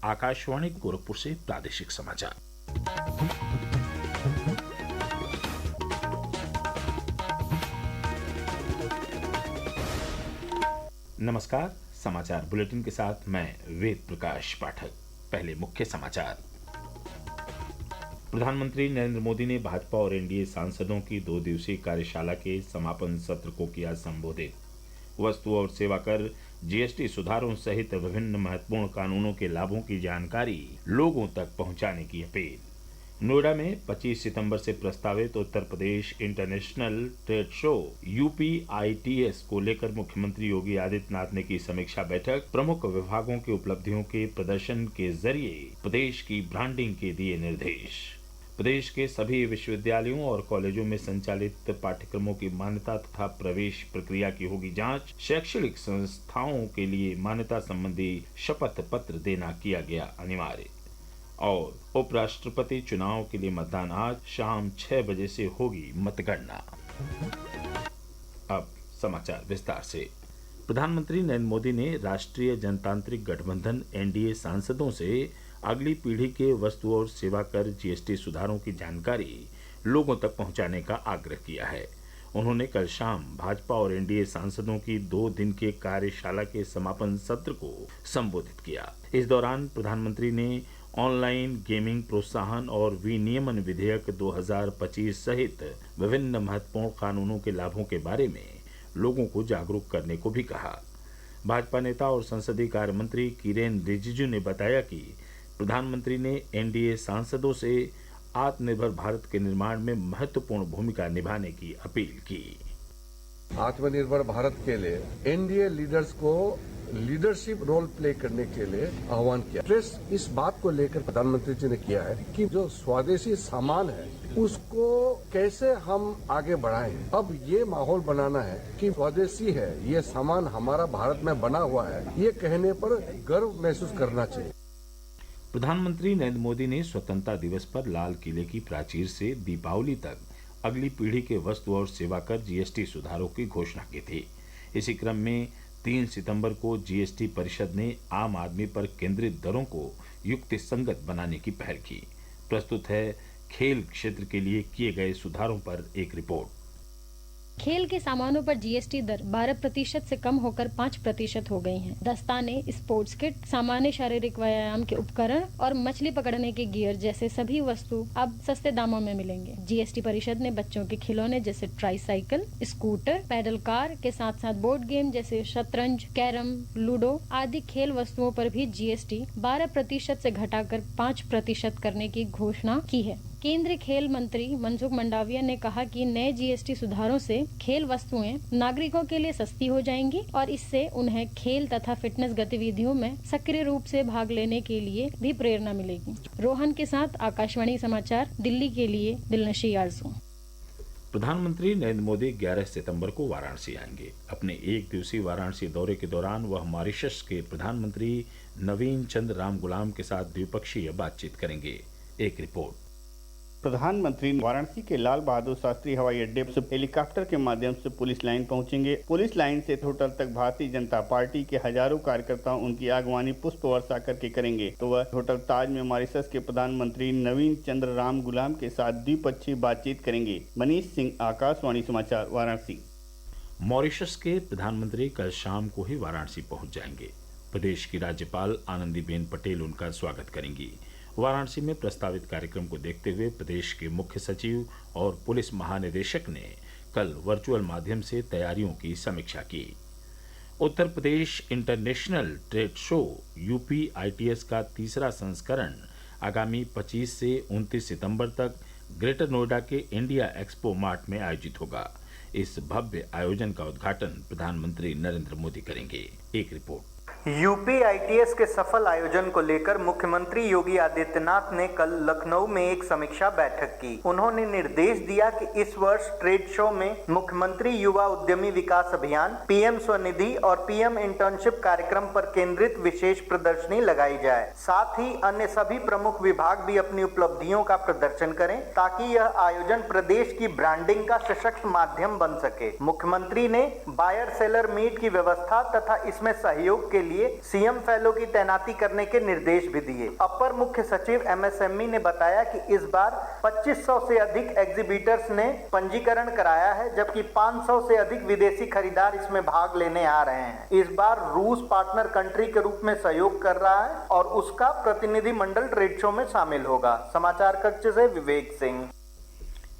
आकाशवाणी गोरखपुर से प्रादेशिक समाचार। नमस्कार, समाचार बुलेटिन के साथ मैं वेद प्रकाश पाठक। पहले मुख्य समाचार। प्रधानमंत्री नरेंद्र मोदी ने भाजपा और एनडीए सांसदों की 2 दिवसीय कार्यशाला के समापन सत्र को किया संबोधित। वस्तु और सेवा कर, जीएसटी सुधारों सहित विभिन्न महत्वपूर्ण कानूनों के लाभों की जानकारी लोगों तक पहुंचाने की अपील। नोएडा में 25 सितंबर से प्रस्तावित Uttar Pradesh international trade show UPITS को लेकर मुख्यमंत्री योगी आदित्यनाथ ने की समीक्षा बैठक। प्रमुख विभागों की उपलब्धियों के प्रदर्शन के जरिए प्रदेश की ब्रांडिंग के दिए निर्देश। प्रदेश के सभी विश्वविद्यालयों और कॉलेजों में संचालित पाठ्यक्रमों की मान्यता तथा प्रवेश प्रक्रिया की होगी जांच। शैक्षणिक संस्थाओं के लिए मान्यता संबंधी शपथ पत्र देना किया गया अनिवार्य। और उपराष्ट्रपति चुनाव के लिए मतदान आज शाम 6 बजे से होगी मतगणना। अब समाचार विस्तार से। प्रधानमंत्री नरेंद्र मोदी ने राष्ट्रीय जनतांत्रिक गठबंधन एनडीए सांसदों से अगली पीढ़ी के वस्तु और सेवा कर जीएसटी सुधारों की जानकारी लोगों तक पहुंचाने का आग्रह किया है। उन्होंने कल शाम भाजपा और एनडीए सांसदों की 2 दिन के कार्यशाला के समापन सत्र को संबोधित किया। इस दौरान प्रधानमंत्री ने ऑनलाइन गेमिंग प्रोत्साहन और विनियमन विधेयक 2025 सहित विभिन्न महत्वपूर्ण कानूनों के लाभों के बारे में लोगों को जागरूक करने को भी कहा। भाजपा नेता और संसदीय कार्य मंत्री किरेन रिजिजू ने बताया कि प्रधानमंत्री ने एनडीए सांसदों से आत्मनिर्भर भारत के निर्माण में महत्वपूर्ण भूमिका निभाने की अपील की। आत्मनिर्भर भारत के लिए एनडीए लीडर्स को लीडरशिप रोल प्ले करने के लिए आह्वान किया। प्रेस इस बात को लेकर प्रधानमंत्री जी ने किया है कि जो स्वदेशी सामान है उसको कैसे हम आगे बढ़ाएं। अब ये माहौल बनाना है कि स्वदेशी है, ये सामान हमारा भारत में बना हुआ है, ये कहने पर गर्व महसूस करना चाहिए। प्रधानमंत्री नरेंद्र मोदी ने स्वतंत्रता दिवस पर लाल किले की प्राचीर से दीपावली तक अगली पीढ़ी के वस्तु और सेवा कर जीएसटी सुधारों की घोषणा की थी। इसी क्रम में 3 सितंबर को जीएसटी परिषद ने आम आदमी पर केंद्रित दरों को युक्तिसंगत बनाने की पहल की। प्रस्तुत है खेल क्षेत्र के लिए किए गए सुधारों पर एक रिपोर्ट। खेल के सामानों पर जीएसटी दर 12% से कम होकर 5% हो गई है। दस्ताने, स्पोर्ट्स किट, सामान्य शारीरिक व्यायाम के उपकरण और मछली पकड़ने के गियर जैसे सभी वस्तु अब सस्ते दामों में मिलेंगे। जीएसटी परिषद ने बच्चों के खिलौने जैसे ट्राईसाइकिल, स्कूटर, पैडल कार के साथ साथ बोर्ड गेम जैसे शतरंज, कैरम, लूडो आदि खेल वस्तुओं पर भी जीएसटी 12% से घटाकर 5% करने की घोषणा की है। केंद्रीय खेल मंत्री मनसुख मंडाविया ने कहा कि नए जीएसटी सुधारों से खेल वस्तुएं नागरिकों के लिए सस्ती हो जाएंगी और इससे उन्हें खेल तथा फिटनेस गतिविधियों में सक्रिय रूप से भाग लेने के लिए भी प्रेरणा मिलेगी। रोहन के साथ आकाशवाणी समाचार, दिल्ली के लिए दिलनशी आरजू। प्रधानमंत्री नरेंद्र मोदी 11 सितंबर को वाराणसी आएंगे। अपने 1 दिवसीय वाराणसी दौरे के दौरान वह मॉरिशस के प्रधानमंत्री नवीन चंद्र रामगुलाम के साथ द्विपक्षीय बातचीत करेंगे। एक रिपोर्ट। प्रधानमंत्री वाराणसी के लाल बहादुर शास्त्री हवाई अड्डे से हेलीकॉप्टर के माध्यम से पुलिस लाइन पहुंचेंगे। पुलिस लाइन से होटल तक भारतीय जनता पार्टी के हजारों कार्यकर्ता उनकी आगवानी पुष्प वर्षा करके करेंगे तो वह होटल ताज में मॉरिशस के प्रधानमंत्री नवीन चंद्र रामगुलाम के साथ द्विपक्षीय बातचीत करेंगे। मनीष सिंह, आकाशवाणी समाचार, वाराणसी। मॉरिशस के प्रधानमंत्री कल शाम को ही वाराणसी पहुंच जाएंगे। प्रदेश की राज्यपाल आनंदीबेन पटेल उनका स्वागत करेंगी। वाराणसी में प्रस्तावित कार्यक्रम को देखते हुए प्रदेश के मुख्य सचिव और पुलिस महानिदेशक ने कल वर्चुअल माध्यम से तैयारियों की समीक्षा की। Uttar Pradesh international trade show UPITS का तीसरा संस्करण आगामी 25 से 29 सितंबर तक ग्रेटर नोएडा के इंडिया एक्सपो मार्ट में आयोजित होगा। इस भव्य आयोजन का उद्घाटन प्रधानमंत्री नरेंद्र मोदी करेंगे। एक रिपोर्ट। UPITS के सफल आयोजन को लेकर मुख्यमंत्री योगी आदित्यनाथ ने कल लखनऊ में एक समीक्षा बैठक की। उन्होंने निर्देश दिया कि इस वर्ष ट्रेड शो में मुख्यमंत्री युवा उद्यमी विकास अभियान, PM स्वनिधि और PM इंटर्नशिप कार्यक्रम पर केंद्रित विशेष प्रदर्शनी लगाई जाए। साथ ही अन्य सभी प्रमुख विभाग भी अपनी उपलब्धियों का प्रदर्शन करें ताकि यह आयोजन प्रदेश की ब्रांडिंग का सशक्त माध्यम बन सके। मुख्यमंत्री ने बायर सेलर मीट की व्यवस्था तथा इसमें सहयोग के लिए लिए सीएम फेलो की तैनाती करने के निर्देश भी दिए। अपर मुख्य सचिव एमएसएमई ने बताया कि इस बार 2500 से अधिक एग्जीबिटर्स ने पंजीकरण कराया है, जबकि 500 से अधिक विदेशी खरीदार इसमें भाग लेने आ रहे हैं। इस बार रूस पार्टनर कंट्री के रूप में सहयोग कर रहा है और उसका प्रतिनिधि मंडल ट्रेड शो में शामिल होगा। समाचार कक्ष से विवेक सिंह।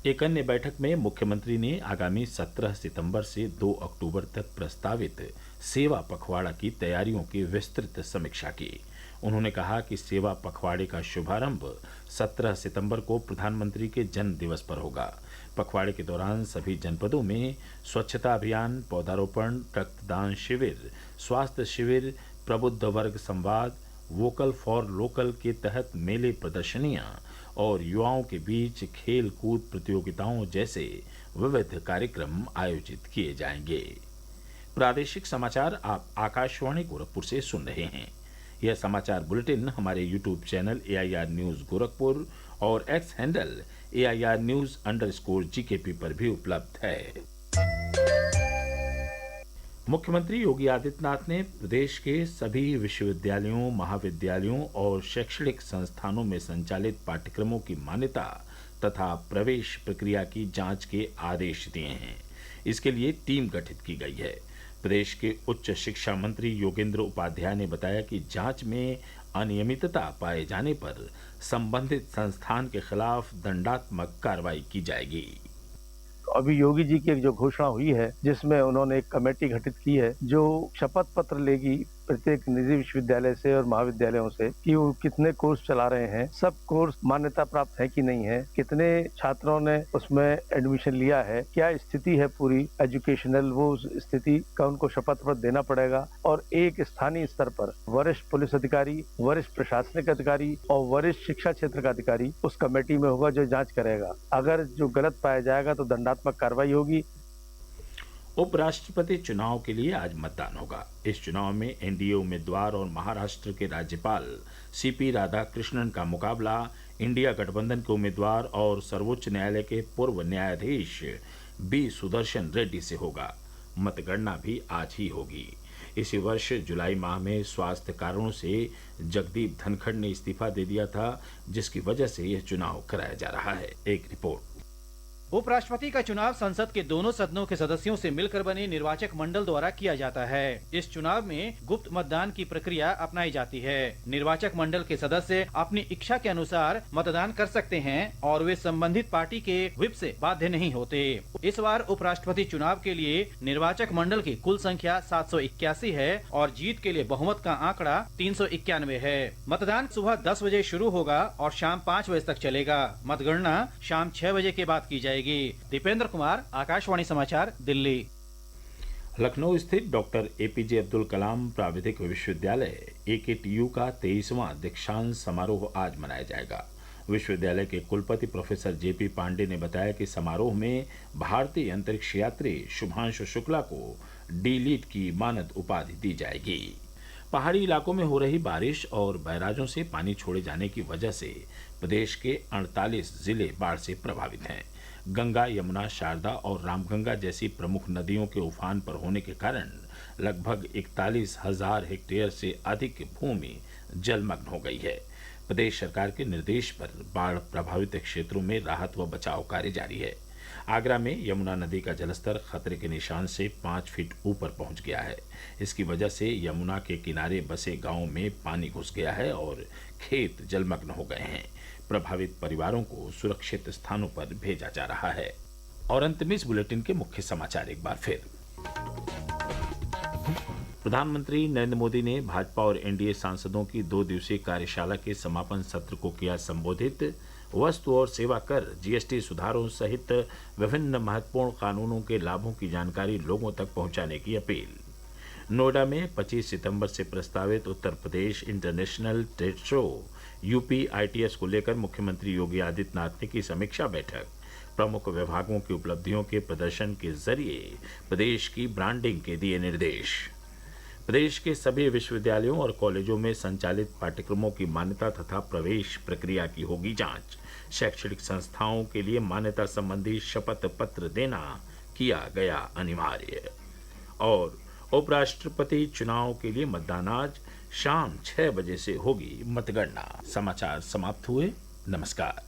एक अन्य बैठक में मुख्यमंत्री ने आगामी 17 सितंबर से 2 अक्टूबर तक प्रस्तावित सेवा पखवाड़ा की तैयारियों की विस्तृत समीक्षा की। उन्होंने कहा कि सेवा पखवाड़े का शुभारंभ 17 सितंबर को प्रधानमंत्री के जन्म दिवस पर होगा। पखवाड़े के दौरान सभी जनपदों में स्वच्छता अभियान, पौधारोपण, रक्तदान शिविर, स्वास्थ्य शिविर, प्रबुद्ध वर्ग संवाद, वोकल फॉर लोकल के तहत मेले, प्रदर्शनियां और युवाओं के बीच खेल कूद प्रतियोगिताओं जैसे विविध कार्यक्रम आयोजित किए जाएंगे। प्रादेशिक समाचार आप आकाशवाणी गोरखपुर से सुन रहे हैं। यह समाचार बुलेटिन हमारे YouTube channel AIR news Gorakhpur और एक्स हैंडल AIR न्यूज़_GKP पर भी उपलब्ध है। मुख्यमंत्री योगी आदित्यनाथ ने प्रदेश के सभी विश्वविद्यालयों, महाविद्यालयों और शैक्षणिक संस्थानों में संचालित पाठ्यक्रमों की मान्यता तथा प्रवेश प्रक्रिया की जांच के आदेश दिए हैं। इसके लिए टीम गठित की गई है। प्रदेश के उच्च शिक्षा मंत्री योगेंद्र उपाध्याय ने बताया कि जांच में अनियमितता पाए जाने पर संबंधित संस्थान के खिलाफ दंडात्मक कार्रवाई की जाएगी। अभी योगी जी की एक जो घोषणा हुई है, जिसमें उन्होंने एक कमेटी गठित की है जो शपथ पत्र लेगी प्रत्येक निजी विश्वविद्यालय से और महाविद्यालयों से कि वो कितने कोर्स चला रहे हैं, सब कोर्स मान्यता प्राप्त है कि नहीं है, कितने छात्रों ने उसमें एडमिशन लिया है, क्या स्थिति है पूरी एजुकेशनल, वो उस स्थिति का उनको शपथ पत्र देना पड़ेगा। और एक स्थानीय स्तर पर वरिष्ठ पुलिस अधिकारी, वरिष्ठ प्रशासनिक अधिकारी और वरिष्ठ शिक्षा क्षेत्र का अधिकारी उस कमेटी में होगा जो जांच करेगा। अगर जो गलत पाया जाएगा तो दंडात्मक कार्रवाई होगी। उपराष्ट्रपति चुनाव के लिए आज मतदान होगा। इस चुनाव में एनडीए उम्मीदवार और महाराष्ट्र के राज्यपाल CP राधाकृष्णन का मुकाबला इंडिया गठबंधन के उम्मीदवार और सर्वोच्च न्यायालय के पूर्व न्यायाधीश B सुदर्शन रेड्डी से होगा। मतगणना भी आज ही होगी। इसी वर्ष जुलाई माह में स्वास्थ्य कारणों से जगदीप धनखड़ ने इस्तीफा दे दिया था, जिसकी वजह से यह चुनाव कराया जा रहा है। एक रिपोर्ट। उपराष्ट्रपति का चुनाव संसद के दोनों सदनों के सदस्यों से मिलकर बने निर्वाचक मंडल द्वारा किया जाता है। इस चुनाव में गुप्त मतदान की प्रक्रिया अपनाई जाती है। निर्वाचक मंडल के सदस्य अपनी इच्छा के अनुसार मतदान कर सकते हैं और वे संबंधित पार्टी के व्हिप से बाध्य नहीं होते। इस बार उपराष्ट्रपति चुनाव के लिए निर्वाचक मंडल की कुल संख्या 781 है और जीत के लिए बहुमत का आंकड़ा 391 है। मतदान सुबह 10 बजे शुरू होगा और शाम 5 बजे तक चलेगा। मतगणना शाम 6 बजे के बाद की जाएगी। दीपेंद्र कुमार, आकाशवाणी समाचार, दिल्ली। लखनऊ स्थित डॉक्टर APJ अब्दुल कलाम प्राविधिक विश्वविद्यालय AKTU का 23वां दीक्षांत समारोह आज मनाया जाएगा। विश्वविद्यालय के कुलपति प्रोफेसर JP पांडे ने बताया कि समारोह में भारतीय अंतरिक्ष यात्री शुभांशु शुक्ला को D.Litt की मानद उपाधि दी जाएगी। पहाड़ी इलाकों में हो रही बारिश और बैराजों से पानी छोड़े जाने की वजह से प्रदेश के 48 जिले बाढ़ से प्रभावित हैं। गंगा, यमुना, शारदा और रामगंगा जैसी प्रमुख नदियों के उफान पर होने के कारण लगभग 41,000 हेक्टेयर से अधिक भूमि जलमग्न हो गई है। प्रदेश सरकार के निर्देश पर बाढ़ प्रभावित क्षेत्रों में राहत व बचाव कार्य जारी है। आगरा में यमुना नदी का जलस्तर खतरे के निशान से 5 फीट ऊपर पहुंच गया है। इसकी वजह से यमुना के किनारे बसे गांवों में पानी घुस गया है और खेत जलमग्न हो गए हैं। प्रभावित परिवारों को सुरक्षित स्थानों पर भेजा जा रहा है। और अंत में इस बुलेटिन के मुख्य समाचार एक बार फिर। प्रधानमंत्री नरेंद्र मोदी ने भाजपा और एनडीए सांसदों की 2 दिवसीय कार्यशाला के समापन सत्र को किया संबोधित। वस्तु और सेवा कर, GST सुधारों सहित विभिन्न महत्वपूर्ण कानूनों के लाभों की जानकारी लोगों तक पहुंचाने की अपील। नोएडा में 25 सितंबर से प्रस्तावित Uttar Pradesh international trade show UPITS को लेकर मुख्यमंत्री योगी आदित्यनाथ ने की समीक्षा बैठक। प्रमुख विभागों की उपलब्धियों के प्रदर्शन के जरिए प्रदेश की ब्रांडिंग के दिए निर्देश। प्रदेश के सभी विश्वविद्यालयों और कॉलेजों में संचालित पाठ्यक्रमों की मान्यता तथा प्रवेश प्रक्रिया की होगी जांच। शैक्षणिक संस्थाओं के लिए मान्यता संबंधी शपथ पत्र देना किया गया अनिवार्य। और उपराष्ट्रपति चुनाव के लिए मतदान आज शाम 6 बजे से होगी मतगणना। समाचार समाप्त हुए। नमस्कार।